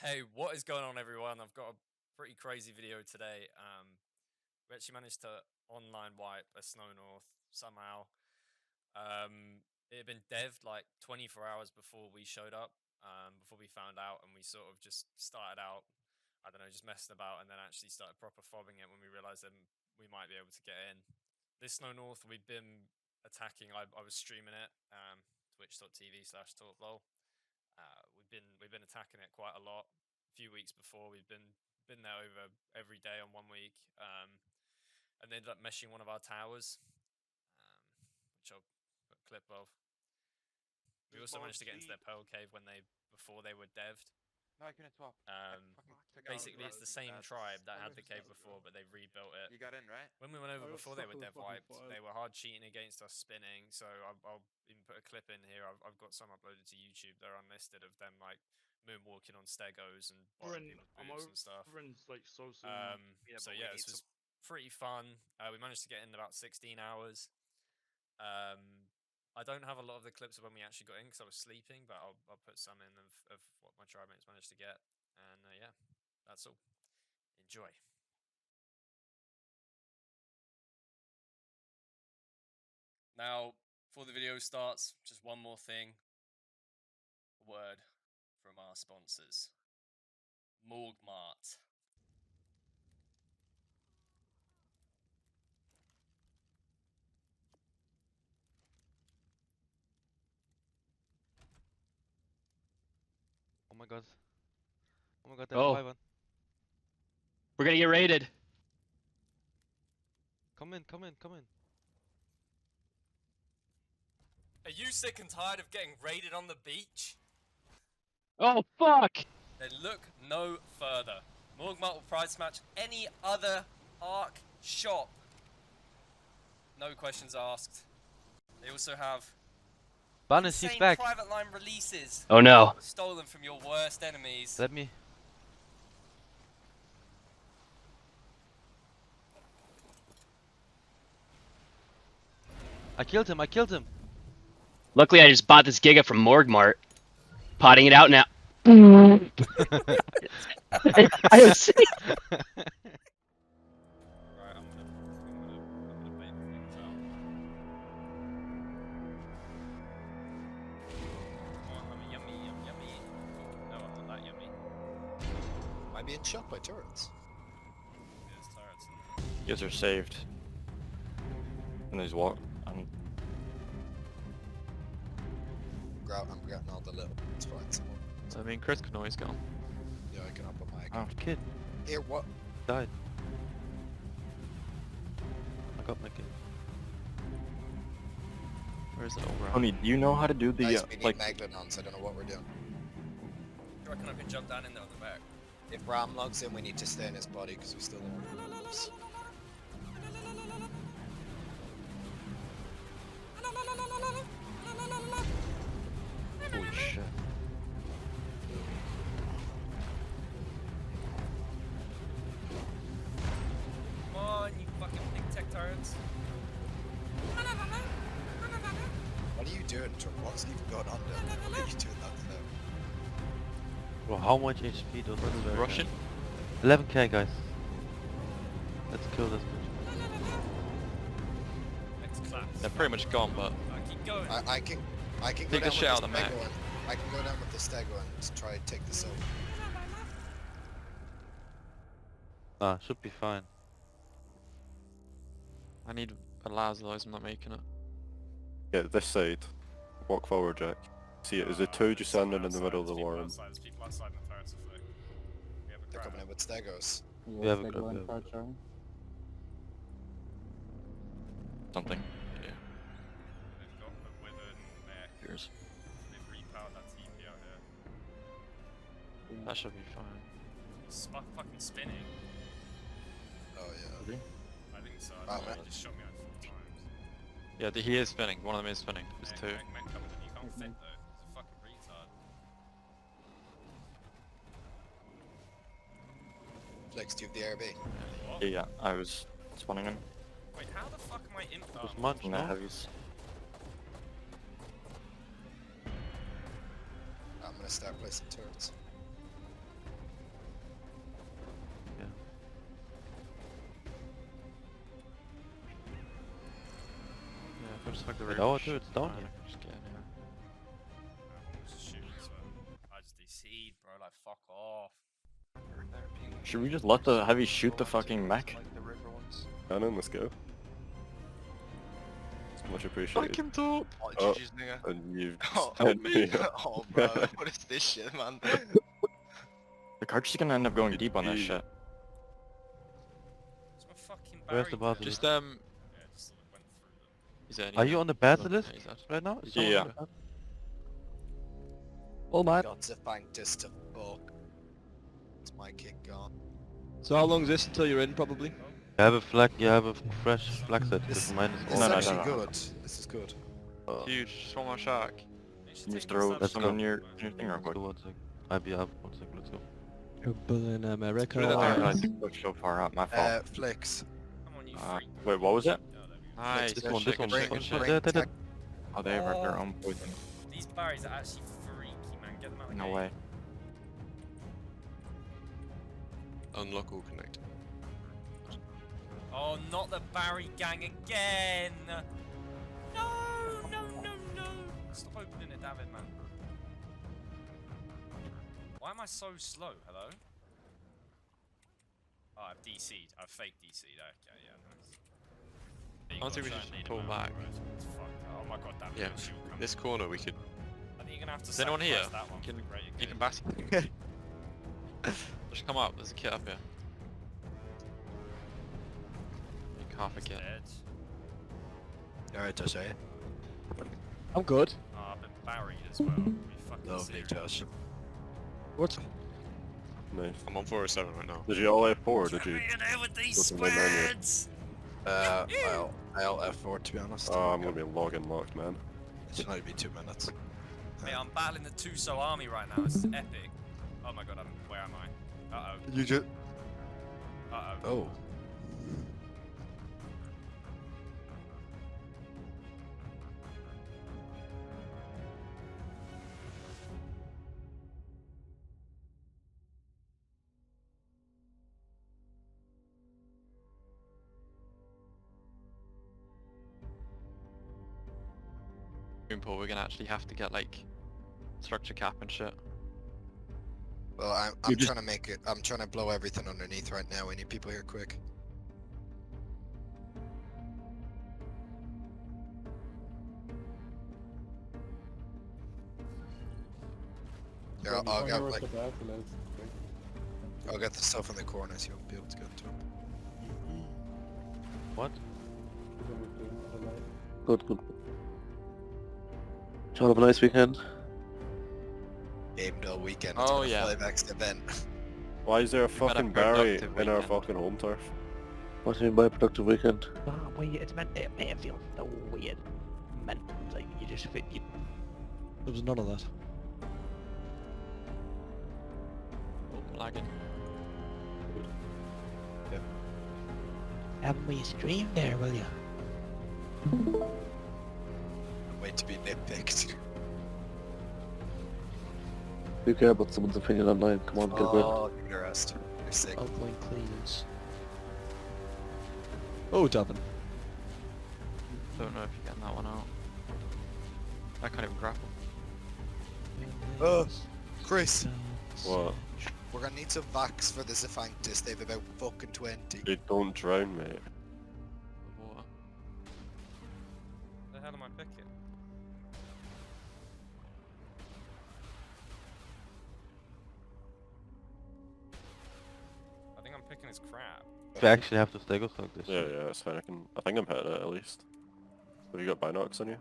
Hey, what is going on, everyone? I've got a pretty crazy video today. We actually managed to online wipe a Snow North somehow. It had been devved like 24 hours before we showed up, before we found out, and we sort of just started out, I don't know, just messing about, and then actually started proper fobbing it when we realized that we might be able to get in. This Snow North, we've been attacking. I was streaming it, twitch.tv/talklol. We've been attacking it quite a lot. A few weeks before, we've been there over every day on 1 week, and they ended up meshing one of our towers, which I'll put a clip of. We also managed to get into their pearl cave before they were devved. No, I couldn't swap. Basically, it's the same tribe that had the cave before, but they've rebuilt it. You got in, right? When we went over before they were dev wiped, they were hard cheating against us spinning. So I'll even put a clip in here. I've got some uploaded to YouTube. They're unlisted of them like moonwalking on stegos and boring people's boots and stuff. So yeah, this was pretty fun. We managed to get in about 16 hours. I don't have a lot of the clips of when we actually got in because I was sleeping, but I'll put some in of what my tribe mates managed to get. And yeah, that's all. Enjoy. Now, before the video starts, just one more thing. A word from our sponsors. Morgmart. Oh my god. Oh my god, there's Oh. 5 on. We're gonna get raided. Come in. Are you sick and tired of getting raided on the beach? Oh fuck! Then look no further. Morgmart will price match any other Ark shop. No questions asked. They also have Bannis, he's back. private line releases. Oh no. Stolen from your worst enemies. Let me. I killed him. Luckily I just bought this Giga from Morgmart. Potting it out now. I was sick. Right, I'm gonna bait things out. Oh, yummy. No, I'm not that yummy. Am I being shot by turrets? There's turrets in there. You guys are saved. And there's what? I'm getting all the little spots. I mean, Chris can always go. Yeah, I can up on my Oh, account. kid. Here, what? Died. I got my kid. Where's the overall? Tony, do you know how to do the, Guys, we need like... Megalodons, I don't know what we're doing. I reckon I can jump down in there on the back. If Ram logs in, we need to stay in his body because we still don't know rules. Holy shit. Come on, you fucking big tech turrets. What are you doing, Trump? What's even going on there? What are you doing that for? Bro, how much HP does this guy Russian? have? 11k, guys. Let's kill this bitch. Next class. They're pretty much gone, but... Keep going. I can go Take down the with shit out the of the Mac. Stego and I can go down with the Stego and try and take this out. Nah, should be fine. I need a las, otherwise I'm not making it. Yeah, this side. Walk forward, Jack. See it, there's a two just standing in the middle of the war warren. There's people outside the turrets afoot. We have a They're crowd. coming in with Stegos. We have a good Something. Yeah. They've got the withered mech. Here's. They've repowered that TP out here. That should be fine. He's fucking spinning. Oh yeah. I think so. Wow, He man. just shot me like 4 times. Yeah, he is spinning. One of them is spinning. There's two. Mech coming in. You can't fit though. He's a fucking retard. Flex, do you have the RB? What? Yeah, I was spawning him. Wait, how the fuck am I in? Just munch, In the no? heavies. I'm gonna start placing turrets. Fuck the Wait, roof. our turret's down here. Just get in here. I'm just shooting as well. I just DC'd, bro. Like, fuck off. Should we just let the heavy shoot the fucking mech? Cannon, let's go. It's much appreciated. him top! Oh, Oh. GG's, nigga. And you've Oh, sent me. oh, bro, what is this shit, man? The cartridge is gonna end up going deep on this shit. Where's my fucking Where's the barrier? basilisk? Just Yeah, just went through them. Is there any Are you on the basilisk Is that- right now? Is Yeah, someone yeah. on the basilisk? Oh my. Got to find this to fuck. It's my kick gone. So how long is this until you're in, probably? You have a flag, you have a fresh flag set This- with minus This all. is no, actually no. good. This is good. Huge, just one more shark. You should Can you just take throw yourself some some- on your thing real quick? One sec. I'll be up. 1 second, let's go. Trouble in America. Oh, I pushed so far up, my fault. Flicks. Come on, you Uh, freak. wait, what was it? Oh, there we go. Nice, This good one, shit, this one, good this shit, one. good shit. There, there, there. Oh, they have their own poison. These barriers are actually freaky, man. Get them out of the No game. way. Unlock all connect. Oh, not the Barry gang again! No, no, no, no! Stop opening it, David, man. Why am I so slow? Hello? Oh, I've DC'd. I've fake DC'd. Okay, yeah, nice. There you Honestly, go, we try should and lead pull him out, back. bro. It's fuck. Oh my god, damn it. Yeah, the shield comes. this corner we could. I think you're gonna have to Is anyone here? sacrifice that one for the greater You good. can bask. Just come up. There's a kit up here. You can't It's forget. dead. Alright, Josh, eh? I'm good. Oh, I've been buried as well. Are you fucking Lovely, serious? Josh. What? Nice. I'm on 407 right now. Did you all F4 or did Get you? me in there with these Look at my menu. squids! I'll F4 to be honest. Oh, I'm gonna be logging locked, man. It should only be 2 minutes. Mate, I'm battling the Tuso army right now. This is epic. Oh my god, where am I? Uh oh. You just... Uh oh. Oh. Paul, we're gonna actually have to get like structure cap and shit. Well, I'm You just- trying to make it... I'm trying to blow everything underneath right now. We need people here quick. Here, I'll get like... I'll get the stuff in the corners. You'll be able to get to them. What? Good, good. Y'all have a nice weekend. Gamed all weekend. Oh, It's gonna yeah. fly back to the event. Why is there a We've had a fucking Barry productive in our weekend. fucking home turf? What do you mean by a productive weekend? Oh, wait, it's meant it may feel so weird. Meant like you just fit you. There was none of that. Oh, lagging. Have me stream there, will you? Wait to be nitpicked. We care about someone's opinion online. Come on, get a grip. Oh, you're rest. You're sick. Outgoing cleans. Oh, Davin. Don't know if you're getting that one out. I can't even grapple. Oh, Chris, What? we're gonna need some vax for the Zephanctus. They've about fucking 20. Dude, don't drown, mate. The water. The hell am I picking? I think I'm picking his crap. We actually have to stego stock this. Yeah, yeah, it's fine. I think I'm hitting it at least. Have you got binocs on you?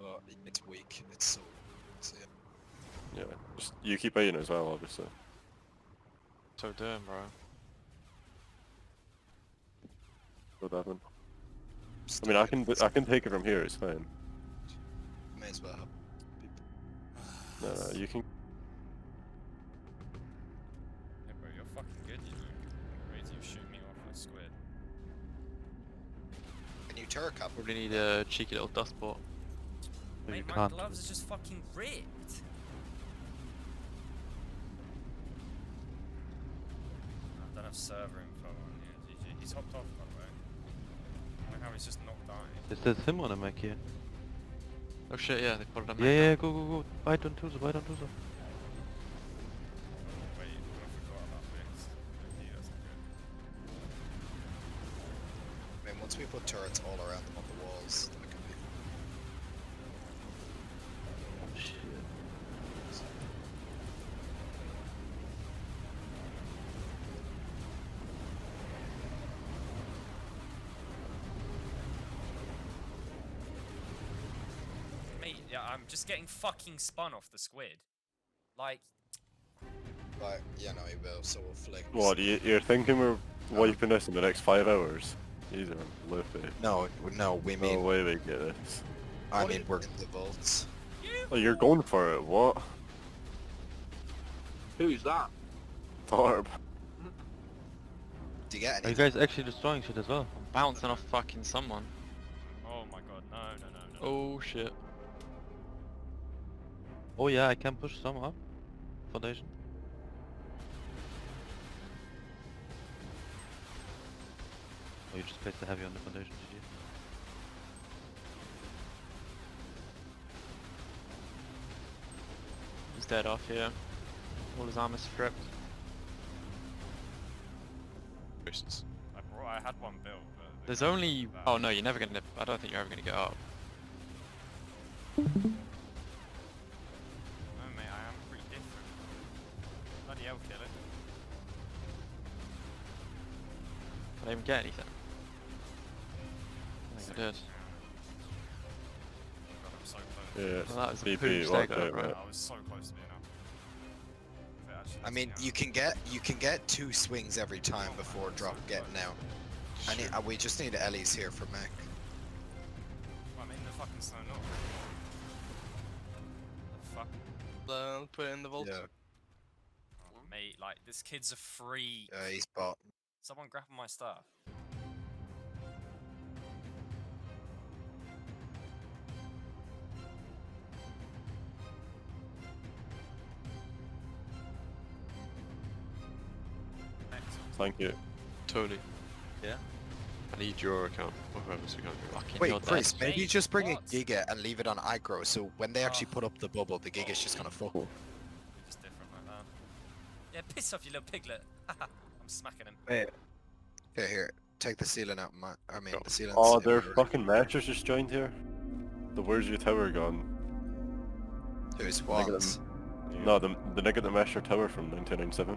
Oh, it's weak. It's so. So, yeah. Yeah. Just you keep aiming as well, obviously. So doing, bro. Go Devin. I mean, I can take it from here. It's fine. May as well. No, no, you can. Yeah, bro, you're fucking good, you know. Ready to shoot me off like squid. Can you turret cap? Probably need a cheeky little dust bot. But you Mate, my can't. gloves are just fucking ripped. I don't have server info on here. GG. He's hopped off, by the way. Now he's just not dying. There's him on a mech here. Oh shit, yeah, they put it on Yeah, yeah, go, go, go. Bite on Tuzo, bite on Tuzo. Wait, I forgot about this. Maybe that's not good. I mean, once we put turrets all around them on the walls, then it can be. Oh shit. Mate, yeah, I'm just getting fucking spun off the squid. Like, But, yeah, no, he will, so we'll flick. What, you're thinking we're wiping this in the next 5 hours? These are loopy. No, no, we No mean, way we get this. I mean, we're in the vaults. Oh, you're going for it, what? Who's that? Torb. Do you get Are you anything? guys actually destroying shit as well? Bouncing off fucking someone. oh my god, no, no, no, no. Oh shit. Oh yeah, I can push some up. Foundation. Oh, you just placed the heavy on the foundation, did you? He's dead off here. All his armor's stripped. I had one built, but... the There's guy was only... bad. Oh no, you're never gonna... I don't think you're ever gonna get up. No, mate, I am pretty different. Bloody hell, kill it. I didn't even get anything. I think I did. God, I'm so close. Yeah, Well, that was a BP, poop watch mistake, out, though, mate. I was so close to being up. If it actually I lets mean, me you can get 2 swings every time before drop getting out. We just need Ellie's here for mech. Well, I'm in the fucking snow north. The fuck? Put it in the vault. Yeah, Oh, mate, like, this kid's a freak. he's bot. Someone grapple my stuff. Excellent. Thank you. Totally. Yeah? I need your account, or whoever's account you're on. Fucking Wait, you're Chris, dead. maybe Mate, just bring what? a Giga and leave it on aggro, so when they actually Oh. put up the bubble, the Giga's just gonna fuck. You're just different like that. Yeah, piss off, you little piglet. I'm smacking him. Wait. Here, take the ceiling out, I mean, the ceiling. Oh, their fucking meshers just joined here. The where's your tower gone? Who's Nigga them- wands? No, the nigga that meshed our tower from 1997.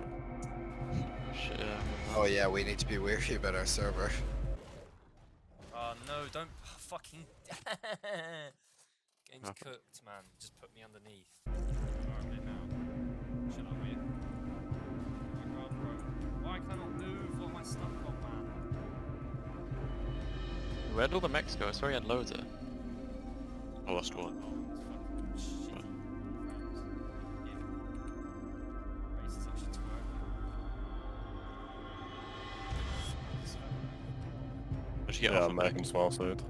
Shit, yeah. Oh yeah, we need to be wary about our server. Oh no, don't fucking... Game's Happened. cooked, man. Just put me underneath. Alright, mate, now. Shut up, will you? Oh my god, bro. Why can't I move? What am I stuck on, man? Where'd all the mechs go? I swear you had loads of. I lost one. Oh, it's fucking shitty. Yeah. Race is actually twerking. How'd you get Yeah, off I'm the making small side.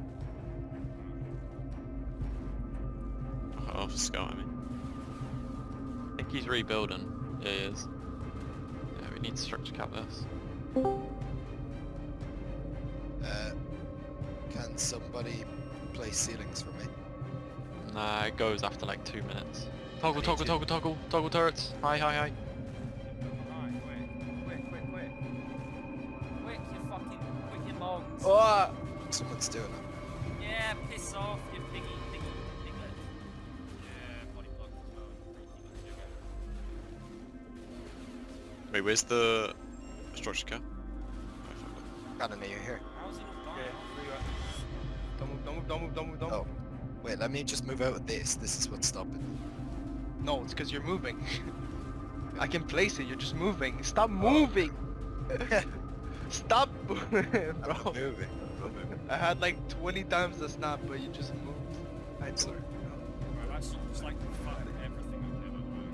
off the scout, I mean. I think he's rebuilding. Yeah, he is. Yeah, we need to structure cap this. Can somebody place ceilings for me? Nah, it goes after like 2 minutes. Toggle, need toggle, to. toggle, toggle, toggle turrets. Hi, hi, hi. Alright, quick, you fucking, quick, you mongs. Oh! Someone's doing it. Yeah, piss off, you piglet. Yeah, body block as well. Freaky little jigger. Wait, where's the structure cap? Kinda near here. How's he not dying? Don't move. Oh. Wait, let me just move out of this. This is what's stopping. No, it's because you're moving. I can place it, you're just moving. Stop moving! Stop moving, I'm bro. moving. I had like 20 times the snap, but you just moved. I told you. Bro, that's just like fucking everything up here, by the way.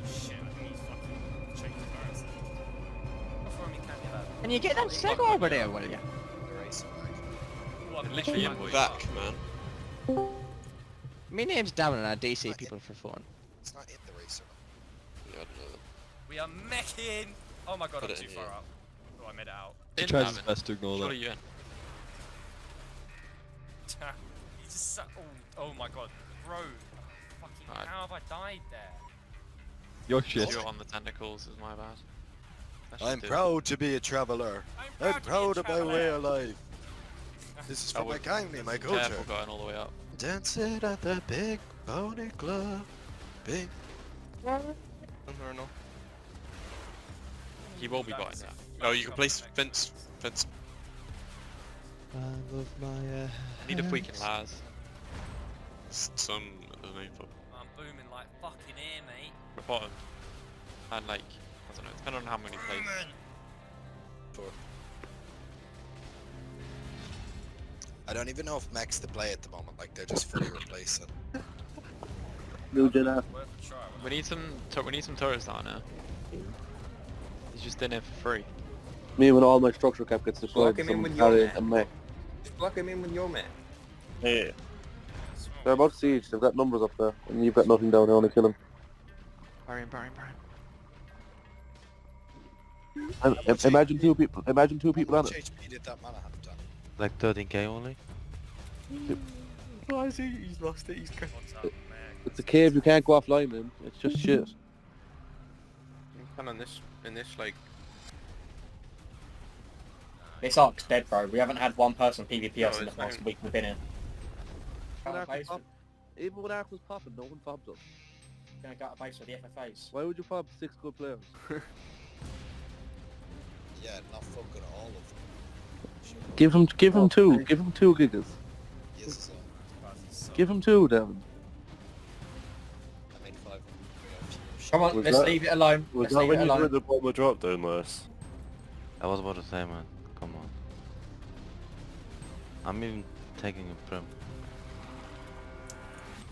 Holy shit, I think he's fucking changed the currency. Before me, can you, lad? And you get that seg over there, will you? The race flag. Oh, I'm Literally back. invoice. Back, man. My name's Darren and I DC people for fun. It's not in the racer. Yeah, I don't know that. We are meching! Oh my god, Put I'm it too in far here. up. Oh, I made it out. He In, tries his Davin. best to ignore Surely that. you in. He just oh my god. Bro. Fucking Alright. how have I died there? Your shit. You're on the tentacles is my bad. That should I'm do it. proud to be a traveller. I'm proud of my way of life. This is I from my would- kindly, my Careful culture. going all the way up. Dancing at the big pony club. Big. Infernal. He will be buying that. Oh, you can place fence. I love my Need a hands. freaking Laz. Some info. I'm booming like fucking air, mate. The bottom. And like, I don't know, depending on how many plays. I don't even know if mech's to play at the moment. Like they're just fully replacing. New Jedi. Worth a try. We need some turrets down there. He's just in it for free. Me when all my structure cap gets destroyed, Block him in some with your carry man. a mech. Block him in with your man. Hey, They're about siege, they've got numbers up there, and you've got nothing down there, only kill them. Barry. And imagine two people on How it. much HP did that mana have done? Like 13k only. Why is he? He's lost it. He's crazy. What's up, man? It's a cave, you can't go offline, man. It's just shit. Kind of in this like. This arc's dead, bro. We haven't had one person PvP No, us in the it's not past even- week we've been in. When Got a Ark was base pop- Even when Ark was popping, no one fobbed us. Gonna go to base with the FFAs. Why would you fob 6 good players? Yeah, not fucking all of them. Sure. Give him 2, give him 2 gigas. Yes, so Give him 2, Devin. I made 5. Come on, Was let's that- leave it alone. was Let's that leave it when you alone. did the bomber drop down, Les? I was about to say, man. Come on. I'm even taking a prim.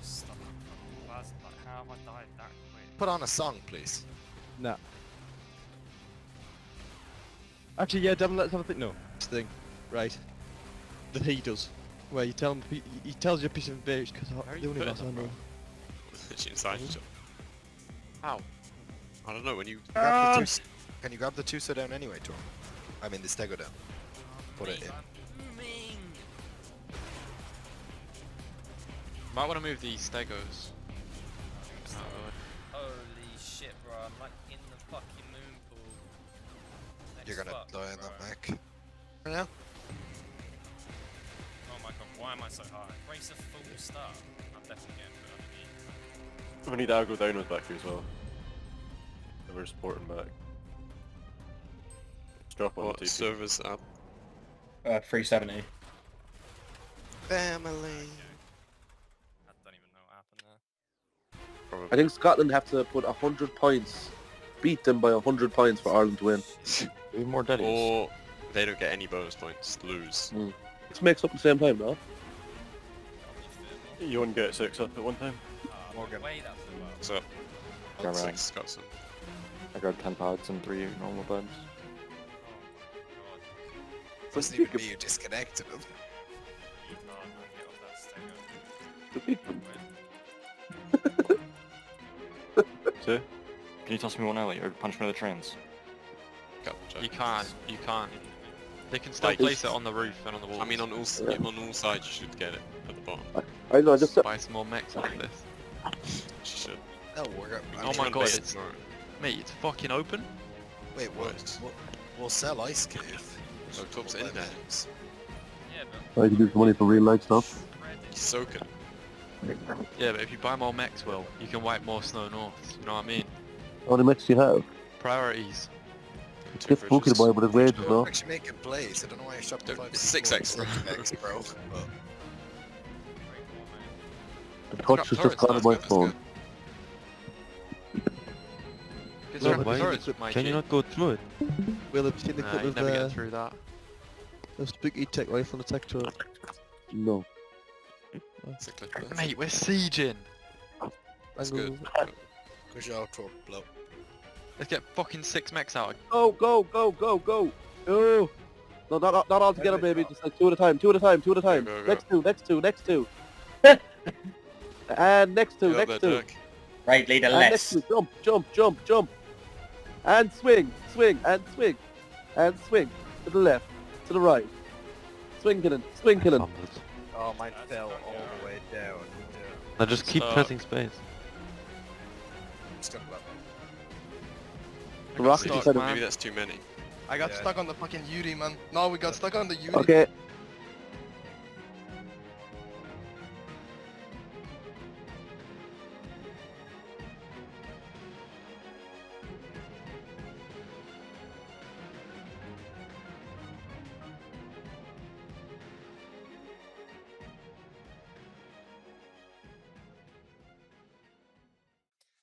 Stop. Like, how have I died that quick? Put on a song, please. Nah. Actually, yeah, Devin, let's have a think. No, this thing, right? That he does, where you tell him, he tells you a piece of information because Where are the you only putting boss I them, know. bro? Literally inside each other. How? I don't know, when you... Can you grab the two so down anyway, Tor? I mean the stego down. Put it in. Might want to move these stegos. Holy shit, bro. I'm like in the fucking moon pool. Next You're gonna fuck, die in bro. that mech. Right now? Oh my god, why am I so high? Race a full start. I'm definitely getting put underneath. We need aggro down with back here as well. And we're supporting back. Let's drop on the What TP. servers up? 370. Family. I don't even know what happened there. Probably. I think Scotland have to put 100 points, beat them by 100 points for Ireland to win. We need more daddies. Or they don't get any bonus points, lose. Let's mix up at the same time, no? You wouldn't get 6 up at one time? Morgan. Way that flew up. So, Go around. 6 got some. I got 10 pods and 3 normal beds. It wasn't even me who disconnected him. See? Can you toss me one alley or punch me to the trains? You can't. They can still Like, place it on the roof and on the wall. I mean, on all sides you should get it at the bottom. I know, just Buy some more mechs like this. You should. No, we're Oh my god, it's... Mate, it's fucking open? Wait, what? We'll sell Ice Cave. No, Top's in there. Yeah, but I can do some money for real life stuff. He's soaking. Yeah, but if you buy more mechs, Will, you can wipe more Snow North. You know what I mean? How many mechs do you have? Priorities. It's get spooky to buy with his wages, no? I'm actually making plays. I don't know why I shot the 5 It's 6x. bro. The touch is just gone on my phone. Good No, job, why- turrets, Can Mikey. you not go through it? Will have you seen the Nah, clip you of never get through that. the spooky tech life on the tech turret? No. Mate, we're sieging! That's Angle- good. Good job, Tor. Blow. Let's get fucking 6 mechs out. Go, go, go, go, go! Oh! No, not all together, baby. Just like 2 at a time, 2 at a time, 2 at a time. Go, go, Next 2, next 2, next 2. And next 2, Get up next there, 2. Dirk. Raid leader And next less. 2, jump, jump, jump, jump. And swing, swing, and swing. And swing. To the left, to the right. Swing killing, swing killing. Fumbled. Oh, mine fell all the way down. Now just keep pressing space. Stuck up. The rocket Stuck, said it. maybe that's too many. I got stuck on the fucking Yuri, man. No, we got stuck on the Yuri. Okay.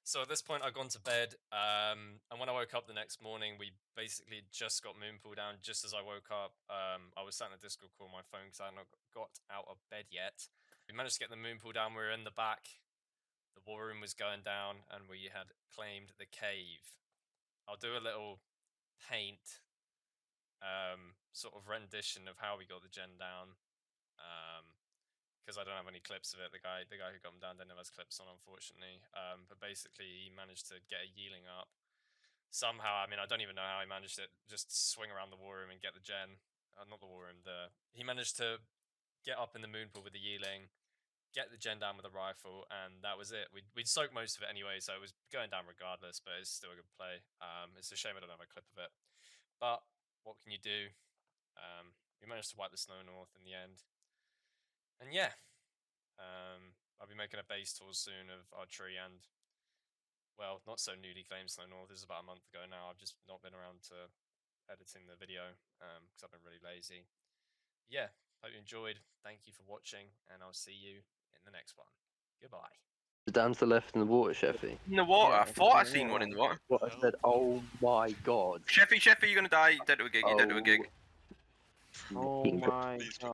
So at this point, I'd gone to bed, and when I woke up the next morning, we basically just got Moonpool down. Just as I woke up, I was sat in a Discord call on my phone because I hadn't got out of bed yet. We managed to get the Moonpool down. We were in the back. The war room was going down, and we had claimed the cave. I'll do a little paint sort of rendition of how we got the gen down. Because I don't have any clips of it. The guy who got him down didn't have his clips on, unfortunately. But basically, he managed to get a Yeeling up somehow. I mean, I don't even know how he managed it. Just swing around the war room and get the gen. Not the war room. He managed to get up in the Moonpool with the Yeeling, get the gen down with a rifle, and that was it. We'd soaked most of it anyway, so it was going down regardless. But it's still a good play. It's a shame I don't have a clip of it. But what can you do? We managed to wipe the Snow North in the end. And yeah, I'll be making a base tour soon of Archery and, well, not so newly claimed Snow North. This is about a month ago now. I've just not been around to editing the video because I've been really lazy. Yeah, hope you enjoyed. Thank you for watching, and I'll see you in the next one. Goodbye. Down to the left in the water, Sheffy. In the water? I thought I seen one in the water. What I said, oh my god. Sheffy, you're gonna die. Dead to a gig. You're dead to a gig. Oh my god.